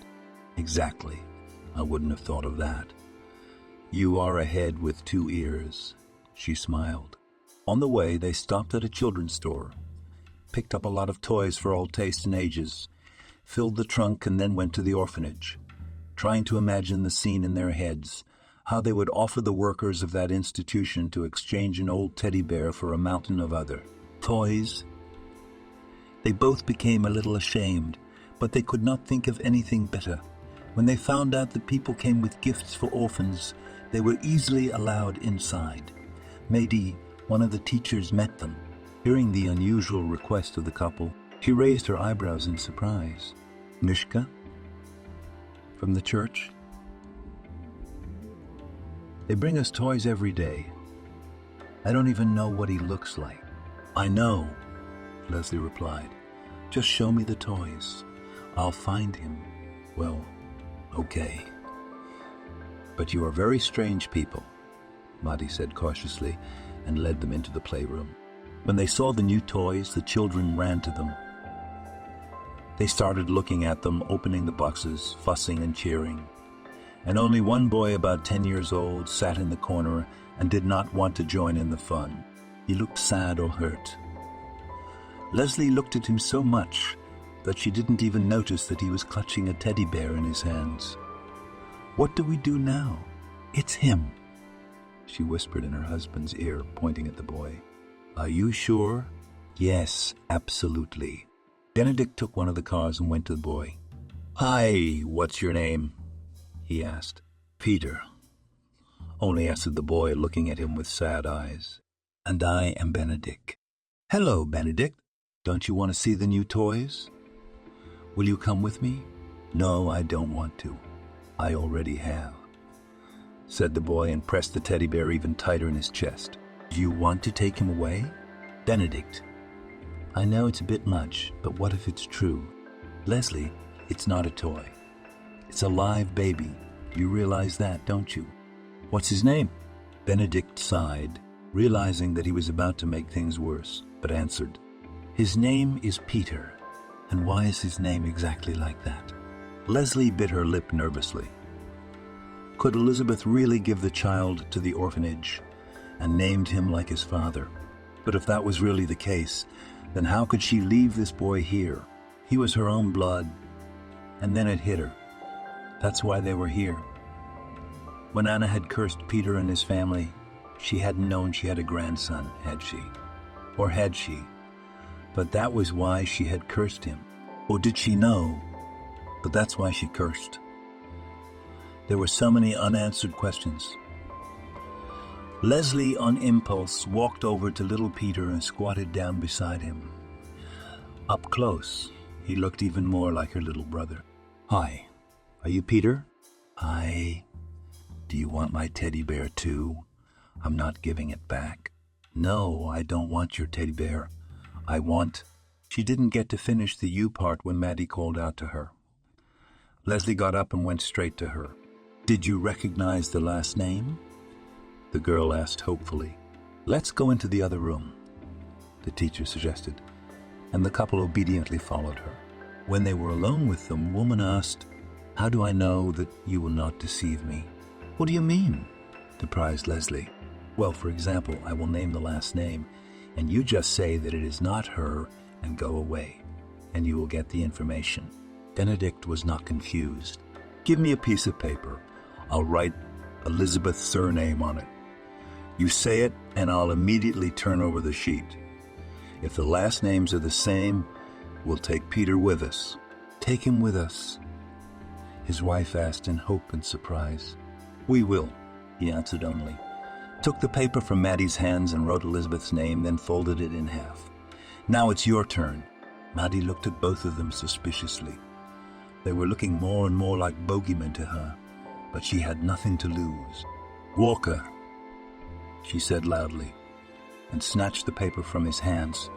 [SPEAKER 1] "Exactly. I wouldn't have thought of that. You are a head with two ears." She smiled. On the way, they stopped at a children's store, picked up a lot of toys for all tastes and ages, filled the trunk, and then went to the orphanage, trying to imagine the scene in their heads, how they would offer the workers of that institution to exchange an old teddy bear for a mountain of other toys. They both became a little ashamed, but they could not think of anything better. When they found out that people came with gifts for orphans, they were easily allowed inside. Maybe one of the teachers met them. Hearing the unusual request of the couple, she raised her eyebrows in surprise. "Mishka? From the church? They bring us toys every day. I don't even know what he looks like." "I know," Leslie replied. "Just show me the toys. I'll find him." "Well, okay. But you are very strange people," Madi said cautiously, and led them into the playroom. When they saw the new toys, the children ran to them. They started looking at them, opening the boxes, fussing and cheering. And only one boy about 10 years old sat in the corner and did not want to join in the fun. He looked sad or hurt. Leslie looked at him so much that she didn't even notice that he was clutching a teddy bear in his hands. "What do we do now?" "It's him," she whispered in her husband's ear, pointing at the boy. "Are you sure?" "Yes, absolutely." Benedict took one of the cars and went to the boy. "Hi, what's your name?" he asked. "Peter," only answered the boy, looking at him with sad eyes. "And I am Benedict." "Hello, Benedict. Don't you want to see the new toys?" "Will you come with me?" "No, I don't want to. I already have," said the boy, and pressed the teddy bear even tighter in his chest. "Do you want to take him away?" "Benedict, I know it's a bit much, but what if it's true? Leslie, it's not a toy. It's a live baby. You realize that, don't you?" "What's his name?" Benedict sighed, realizing that he was about to make things worse, but answered, "His name is Peter." "And why is his name exactly like that?" Leslie bit her lip nervously. Could Elizabeth really give the child to the orphanage and named him like his father? But if that was really the case, then how could she leave this boy here? He was her own blood. And then it hit her. That's why they were here. When Anna had cursed Peter and his family, she hadn't known she had a grandson, had she? Or had she? But that was why she had cursed him. Or did she know? But that's why she cursed. There were so many unanswered questions. Leslie, on impulse, walked over to little Peter and squatted down beside him. Up close, he looked even more like her little brother. "Hi, are you Peter?" "Hi. Do you want my teddy bear too? I'm not giving it back." "No, I don't want your teddy bear. I want—" She didn't get to finish the "you" part when Maddie called out to her. Leslie got up and went straight to her. "Did you recognize the last name?" The girl asked hopefully. "Let's go into the other room," the teacher suggested, and the couple obediently followed her. When they were alone with them, woman asked, "How do I know that you will not deceive me?" "What do you mean?" surprised Leslie. "Well, for example, I will name the last name, and you just say that it is not her and go away, and you will get the information." Benedict was not confused. "Give me a piece of paper. I'll write Elizabeth's surname on it. You say it, and I'll immediately turn over the sheet. If the last names are the same, we'll take Peter with us." "Take him with us?" his wife asked in hope and surprise. "We will," he answered only, took the paper from Maddie's hands and wrote Elizabeth's name, then folded it in half. "Now it's your turn." Maddie looked at both of them suspiciously. They were looking more and more like bogeymen to her, but she had nothing to lose. "Walker," she said loudly, and snatched the paper from his hands,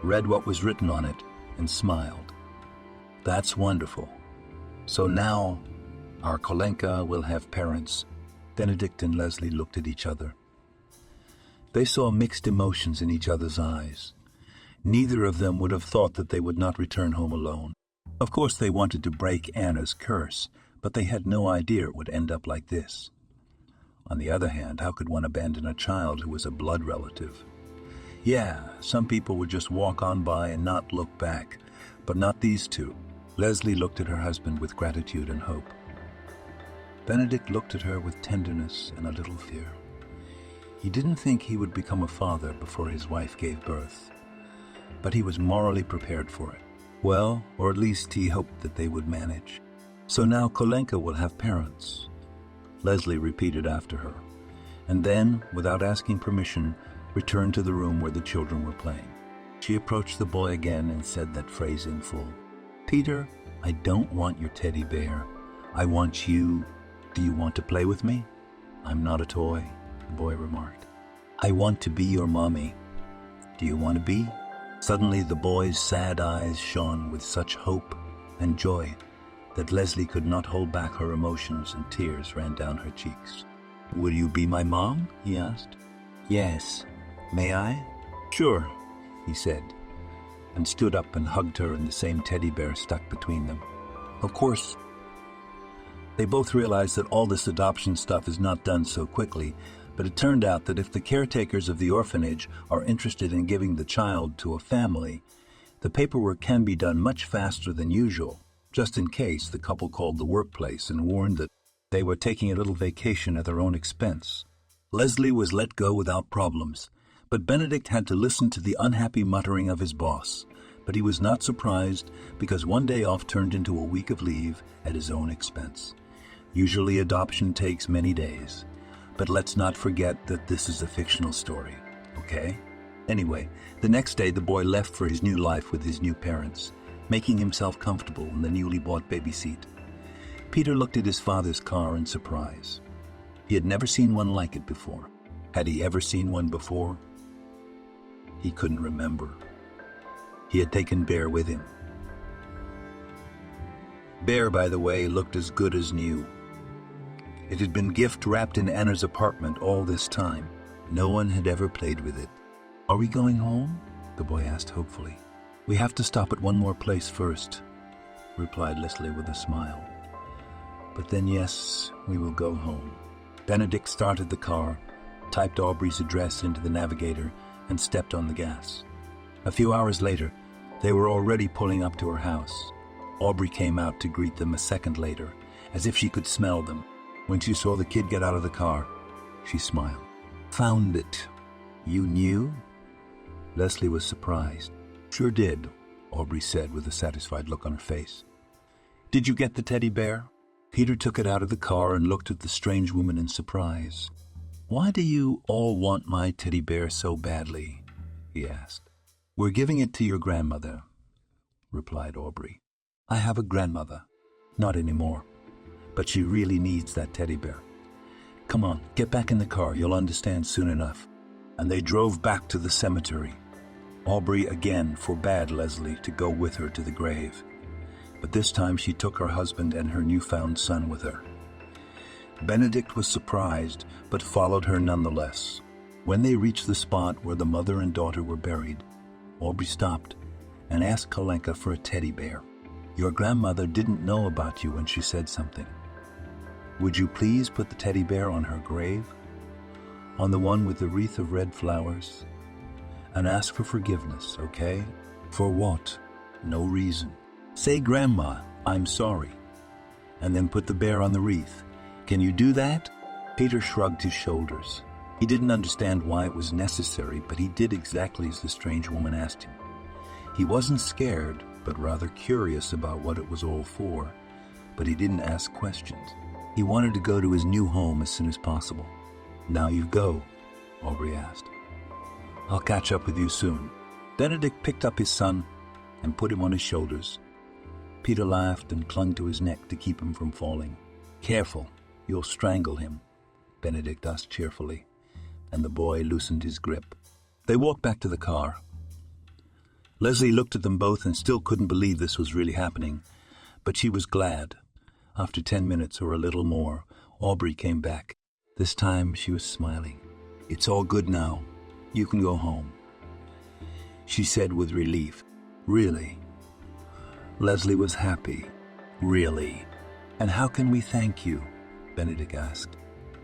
[SPEAKER 1] read what was written on it, and smiled. "That's wonderful. So now our Kolenka will have parents." Benedict and Leslie looked at each other. They saw mixed emotions in each other's eyes. Neither of them would have thought that they would not return home alone. Of course they wanted to break Anna's curse, but they had no idea it would end up like this. On the other hand, how could one abandon a child who was a blood relative? Yeah, some people would just walk on by and not look back, but not these two. Leslie looked at her husband with gratitude and hope. Benedict looked at her with tenderness and a little fear. He didn't think he would become a father before his wife gave birth, but he was morally prepared for it. Well, or at least he hoped that they would manage. "So now Kolenka will have parents," Leslie repeated after her, and then, without asking permission, returned to the room where the children were playing. She approached the boy again and said that phrase in full. "Peter, I don't want your teddy bear. I want you. Do you want to play with me?" "I'm not a toy," the boy remarked. "I want to be your mommy. Do you want to be?" Suddenly the boy's sad eyes shone with such hope and joy that Leslie could not hold back her emotions, and tears ran down her cheeks. "Will you be my mom?" he asked. "Yes. May I?" "Sure," he said, and stood up and hugged her, and the same teddy bear stuck between them. Of course, they both realized that all this adoption stuff is not done so quickly, but it turned out that if the caretakers of the orphanage are interested in giving the child to a family, the paperwork can be done much faster than usual. Just in case, the couple called the workplace and warned that they were taking a little vacation at their own expense. Leslie was let go without problems, but Benedict had to listen to the unhappy muttering of his boss. But he was not surprised, because one day off turned into a week of leave at his own expense. Usually adoption takes many days, but let's not forget that this is a fictional story, okay? Anyway, the next day the boy left for his new life with his new parents, making himself comfortable in the newly bought baby seat. Peter looked at his father's car in surprise. He had never seen one like it before. Had he ever seen one before? He couldn't remember. He had taken Bear with him. Bear, by the way, looked as good as new. It had been gift-wrapped in Anna's apartment all this time. No one had ever played with it. "Are we going home?" the boy asked hopefully. "We have to stop at one more place first," replied Leslie with a smile. But then, yes, we will go home. Benedict started the car, typed Aubrey's address into the navigator, and stepped on the gas. A few hours later, they were already pulling up to her house. Aubrey came out to greet them a second later, as if she could smell them. When she saw the kid get out of the car, she smiled. "Found it. You knew?" Leslie was surprised. "Sure did," Aubrey said with a satisfied look on her face. "Did you get the teddy bear?" Peter took it out of the car and looked at the strange woman in surprise. "Why do you all want my teddy bear so badly?" he asked. "We're giving it to your grandmother," replied Aubrey. "I have a grandmother. Not anymore. But she really needs that teddy bear. Come on, get back in the car. You'll understand soon enough." And they drove back to the cemetery. Aubrey again forbade Leslie to go with her to the grave. But this time she took her husband and her newfound son with her. Benedict was surprised, but followed her nonetheless. When they reached the spot where the mother and daughter were buried, Aubrey stopped and asked Kalenka for a teddy bear. "Your grandmother didn't know about you when she said something. Would you please put the teddy bear on her grave, on the one with the wreath of red flowers, and ask for forgiveness, okay?" "For what?" "No reason. Say, 'Grandma, I'm sorry,' and then put the bear on the wreath. Can you do that?" Peter shrugged his shoulders. He didn't understand why it was necessary, but he did exactly as the strange woman asked him. He wasn't scared, but rather curious about what it was all for, but he didn't ask questions. He wanted to go to his new home as soon as possible. "Now you go," Aubrey asked. "I'll catch up with you soon." Benedict picked up his son and put him on his shoulders. Peter laughed and clung to his neck to keep him from falling. "Careful, you'll strangle him," Benedict asked cheerfully, and the boy loosened his grip. They walked back to the car. Leslie looked at them both and still couldn't believe this was really happening, but she was glad. After 10 minutes or a little more, Aubrey came back. This time she was smiling. "It's all good now. You can go home," she said with relief. "Really?" Leslie was happy. "Really? And how can we thank you?" Benedict asked.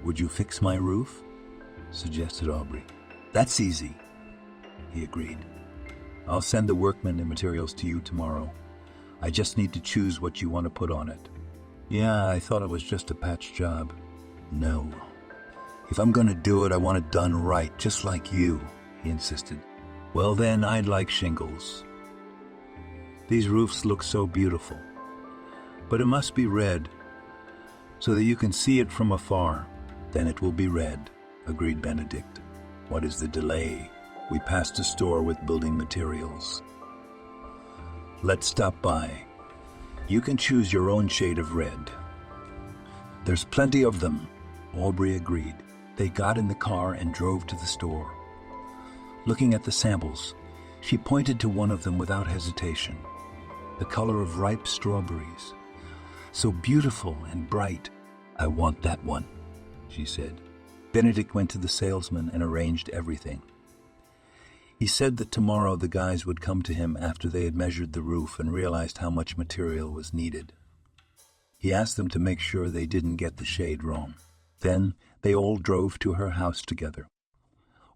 [SPEAKER 1] "Would you fix my roof?" suggested Aubrey. "That's easy," he agreed. "I'll send the workmen and materials to you tomorrow. I just need to choose what you want to put on it." "Yeah, I thought it was just a patch job." "No. If I'm going to do it, I want it done right, just like you," he insisted. "Well then, I'd like shingles. These roofs look so beautiful. But it must be red, so that you can see it from afar." "Then it will be red," agreed Benedict. "What is the delay? We passed a store with building materials. Let's stop by. You can choose your own shade of red." "There's plenty of them," Aubrey agreed. They got in the car and drove to the store. Looking at the samples, she pointed to one of them without hesitation. The color of ripe strawberries. "So beautiful and bright." "I want that one," she said. Benedict went to the salesman and arranged everything. He said that tomorrow the guys would come to him after they had measured the roof and realized how much material was needed. He asked them to make sure they didn't get the shade wrong. Then they all drove to her house together.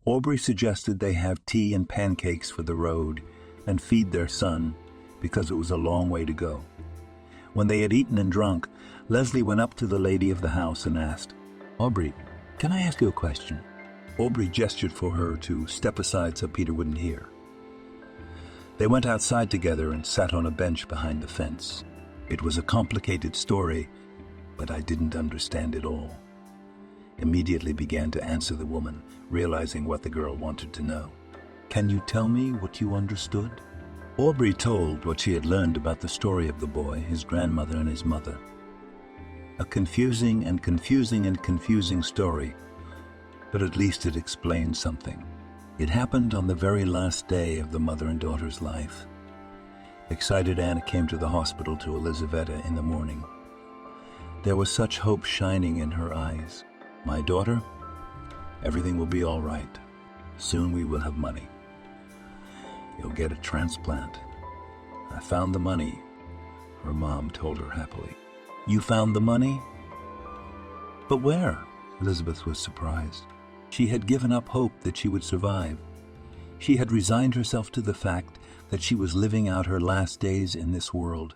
[SPEAKER 1] Aubrey suggested they have tea and pancakes for the road and feed their son because it was a long way to go. When they had eaten and drunk, Leslie went up to the lady of the house and asked, "Aubrey, can I ask you a question?" Aubrey gestured for her to step aside so Peter wouldn't hear. They went outside together and sat on a bench behind the fence. It was a complicated story, but I didn't understand it all. Immediately began to answer the woman, realizing what the girl wanted to know. "Can you tell me what you understood?" Aubrey told what she had learned about the story of the boy, his grandmother, and his mother. A confusing and confusing and confusing story, but at least it explained something. It happened on the very last day of the mother and daughter's life. Excited Anna came to the hospital to Elisaveta in the morning. There was such hope shining in her eyes. "My daughter, everything will be all right. Soon we will have money. You'll get a transplant. I found the money," her mom told her happily. You found the money? But where? Elizabeth was surprised. She had given up hope that she would survive. She had resigned herself to the fact that she was living out her last days in this world.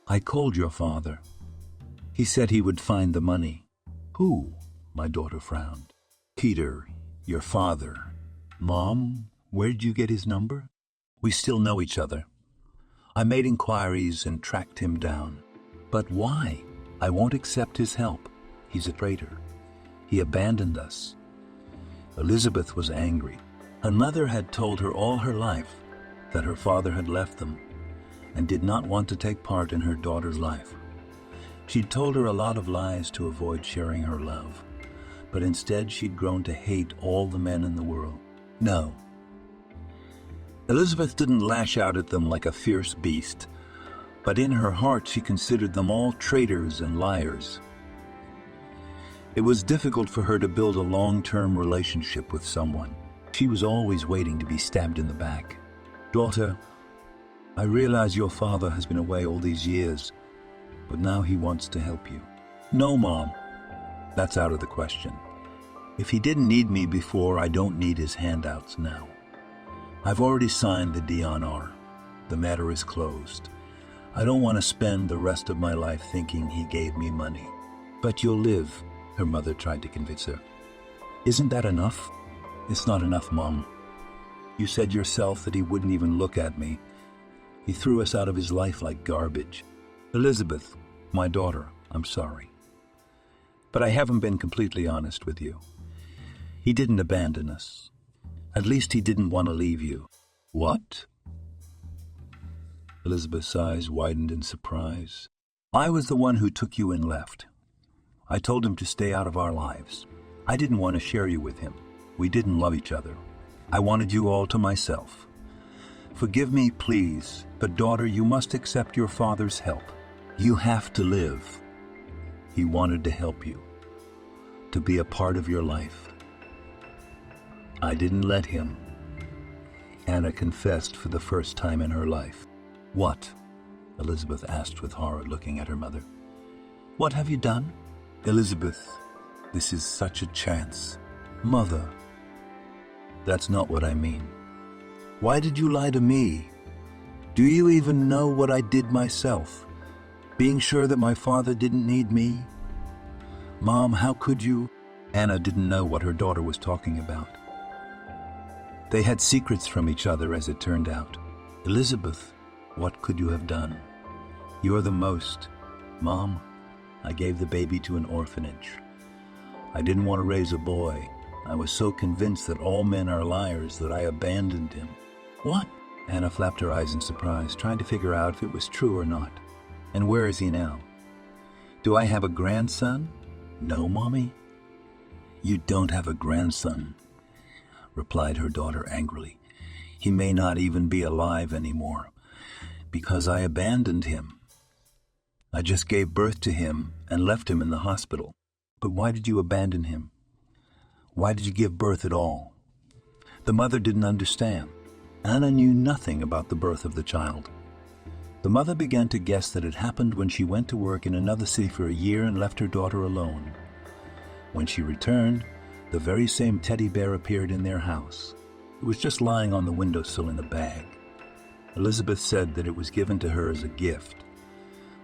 [SPEAKER 1] I called your father. He said he would find the money. Who? My daughter frowned. Peter, your father. Mom, where did you get his number? We still know each other. I made inquiries and tracked him down. But why? I won't accept his help. He's a traitor. He abandoned us. Elizabeth was angry. Her mother had told her all her life that her father had left them and did not want to take part in her daughter's life. She'd told her a lot of lies to avoid sharing her love, but instead she'd grown to hate all the men in the world. No. Elizabeth didn't lash out at them like a fierce beast, but in her heart she considered them all traitors and liars. It was difficult for her to build a long-term relationship with someone. She was always waiting to be stabbed in the back. Daughter, I realize your father has been away all these years, but now he wants to help you. No, Mom. That's out of the question. If he didn't need me before, I don't need his handouts now. I've already signed the DNR. The matter is closed. I don't want to spend the rest of my life thinking he gave me money. But you'll live, her mother tried to convince her. Isn't that enough? It's not enough, Mom. You said yourself that he wouldn't even look at me. He threw us out of his life like garbage. Elizabeth, my daughter, I'm sorry. But I haven't been completely honest with you. He didn't abandon us. At least he didn't want to leave you. What? Elizabeth's eyes widened in surprise. I was the one who took you and left. I told him to stay out of our lives. I didn't want to share you with him. We didn't love each other. I wanted you all to myself. Forgive me, please, but daughter, you must accept your father's help. You have to live. He wanted to help you, to be a part of your life. I didn't let him. Anna confessed for the first time in her life. What? Elizabeth asked with horror, looking at her mother. What have you done? Elizabeth, this is such a chance. Mother, that's not what I mean. Why did you lie to me? Do you even know what I did myself? Being sure that my father didn't need me? Mom, how could you? Anna didn't know what her daughter was talking about. They had secrets from each other, as it turned out. Elizabeth, what could you have done? You're the most. Mom, I gave the baby to an orphanage. I didn't want to raise a boy. I was so convinced that all men are liars that I abandoned him. What? Anna flapped her eyes in surprise, trying to figure out if it was true or not. And where is he now? Do I have a grandson? No, Mommy. You don't have a grandson, replied her daughter angrily. He may not even be alive anymore, because I abandoned him. I just gave birth to him and left him in the hospital. But why did you abandon him? Why did you give birth at all? The mother didn't understand. Anna knew nothing about the birth of the child. The mother began to guess that it happened when she went to work in another city for a year and left her daughter alone. When she returned, the very same teddy bear appeared in their house. It was just lying on the windowsill in a bag. Elizabeth said that it was given to her as a gift,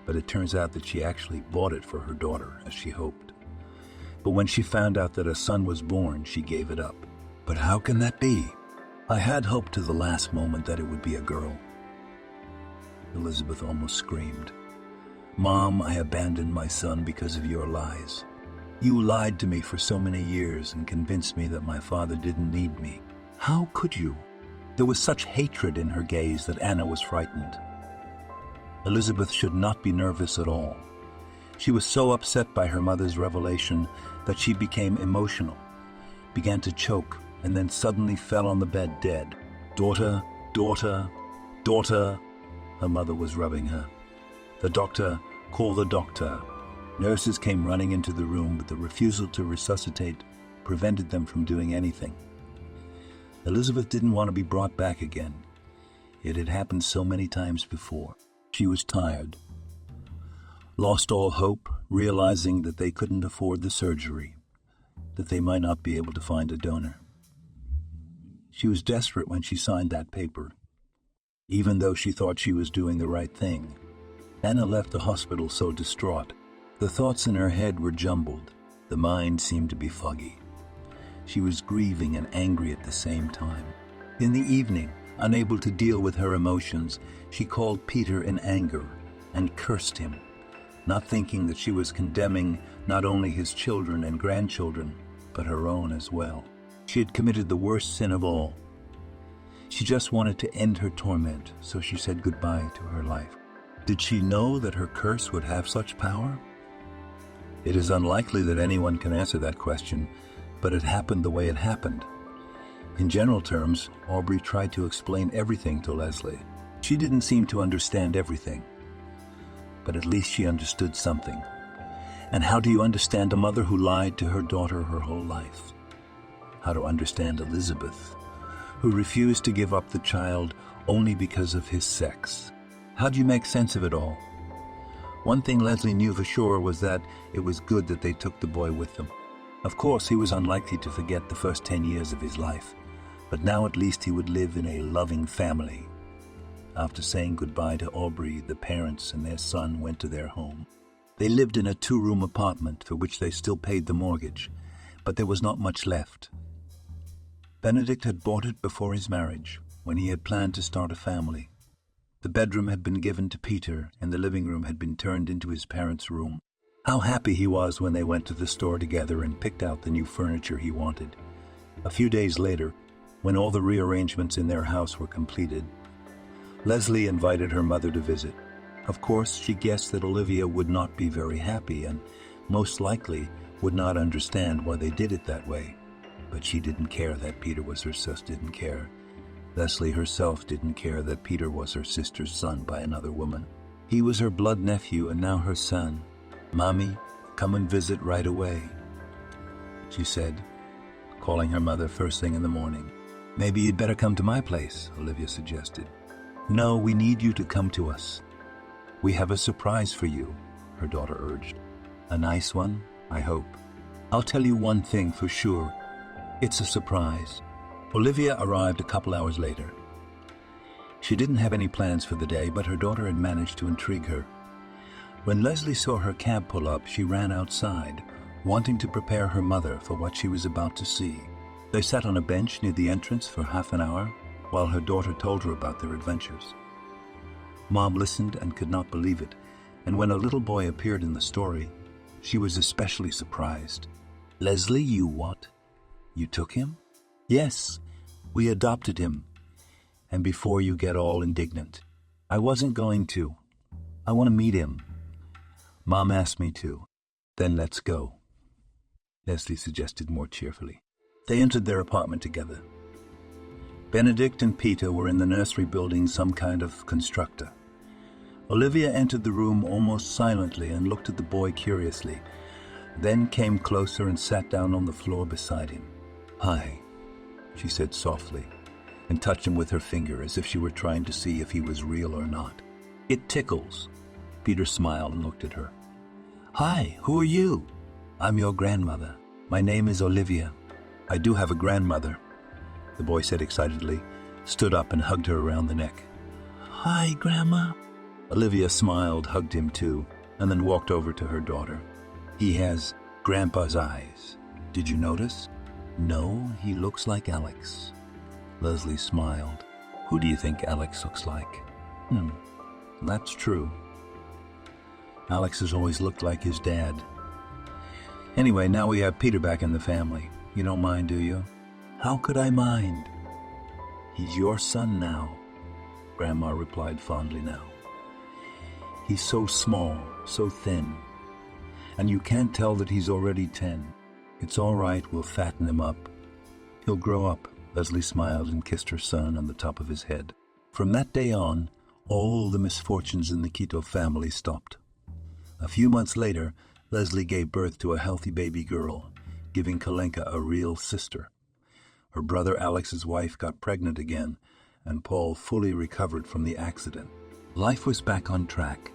[SPEAKER 1] but it turns out that she actually bought it for her daughter, as she hoped. But when she found out that a son was born, she gave it up. But how can that be? I had hoped to the last moment that it would be a girl. Elizabeth almost screamed. Mom, I abandoned my son because of your lies. You lied to me for so many years and convinced me that my father didn't need me. How could you? There was such hatred in her gaze that Anna was frightened. Elizabeth should not be nervous at all. She was so upset by her mother's revelation that she became emotional, began to choke, and then suddenly fell on the bed dead. Daughter, daughter, daughter, her mother was rubbing her. The doctor, call the doctor. Nurses came running into the room, but the refusal to resuscitate prevented them from doing anything. Elizabeth didn't want to be brought back again. It had happened so many times before. She was tired. lost all hope, realizing that they couldn't afford the surgery, that they might not be able to find a donor. She was desperate when she signed that paper. Even though she thought she was doing the right thing, Anna left the hospital so distraught. The thoughts in her head were jumbled. The mind seemed to be foggy. She was grieving and angry at the same time. In the evening, unable to deal with her emotions, she called Peter in anger and cursed him, not thinking that she was condemning not only his children and grandchildren, but her own as well. She had committed the worst sin of all. She just wanted to end her torment, so she said goodbye to her life. Did she know that her curse would have such power? It is unlikely that anyone can answer that question, but it happened the way it happened. In general terms, Aubrey tried to explain everything to Leslie. She didn't seem to understand everything, but at least she understood something. And how do you understand a mother who lied to her daughter her whole life? How to understand Elizabeth, who refused to give up the child only because of his sex? How do you make sense of it all? One thing Leslie knew for sure was that it was good that they took the boy with them. Of course, he was unlikely to forget the first 10 years of his life, but now at least he would live in a loving family. After saying goodbye to Aubrey, the parents and their son went to their home. They lived in a 2-room apartment for which they still paid the mortgage, but there was not much left. Benedict had bought it before his marriage, when he had planned to start a family. The bedroom had been given to Peter, and the living room had been turned into his parents' room. How happy he was when they went to the store together and picked out the new furniture he wanted. A few days later, when all the rearrangements in their house were completed, Leslie invited her mother to visit. Of course, she guessed that Olivia would not be very happy and most likely would not understand why they did it that way. But she didn't care that Peter was her sister, didn't care. Leslie herself didn't care that Peter was her sister's son by another woman. He was her blood nephew and now her son. "Mommy, come and visit right away," she said, calling her mother first thing in the morning. "Maybe you'd better come to my place," Olivia suggested. "No, we need you to come to us. We have a surprise for you," her daughter urged. "A nice one, I hope. I'll tell you one thing for sure. It's a surprise." Olivia arrived a couple hours later. She didn't have any plans for the day, but her daughter had managed to intrigue her. When Leslie saw her cab pull up, she ran outside, wanting to prepare her mother for what she was about to see. They sat on a bench near the entrance for half an hour, while her daughter told her about their adventures. Mom listened and could not believe it, and when a little boy appeared in the story, she was especially surprised. "Leslie, you what? You took him?" "Yes, we adopted him. And before you get all indignant, I wasn't going to. I want to meet him. Mom asked me to." "Then let's go," Leslie suggested more cheerfully. They entered their apartment together. Benedict and Peter were in the nursery building some kind of constructor. Olivia entered the room almost silently and looked at the boy curiously, then came closer and sat down on the floor beside him. "Hi," she said softly, and touched him with her finger as if she were trying to see if he was real or not. "It tickles." Peter smiled and looked at her. "Hi, who are you?" "I'm your grandmother. My name is Olivia. I do have a grandmother," the boy said excitedly, stood up and hugged her around the neck. "Hi, Grandma." Olivia smiled, hugged him too, and then walked over to her daughter. "He has Grandpa's eyes. Did you notice?" "No, he looks like Alex." Leslie smiled. "Who do you think Alex looks like?" That's true. Alex has always looked like his dad. Anyway, now we have Peter back in the family. You don't mind, do you?" "How could I mind? He's your son now," Grandma replied fondly now. "He's so small, so thin, and you can't tell that he's already 10. It's all right, we'll fatten him up. He'll grow up." Leslie smiled and kissed her son on the top of his head. From that day on, all the misfortunes in the Quito family stopped. A few months later, Leslie gave birth to a healthy baby girl, giving Kalenka a real sister. Her brother Alex's wife got pregnant again, and Paul fully recovered from the accident. Life was back on track,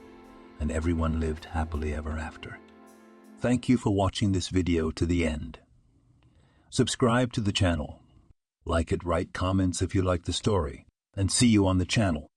[SPEAKER 1] and everyone lived happily ever after. Thank you for watching this video to the end. Subscribe to the channel. Like it, write comments if you like the story, and see you on the channel.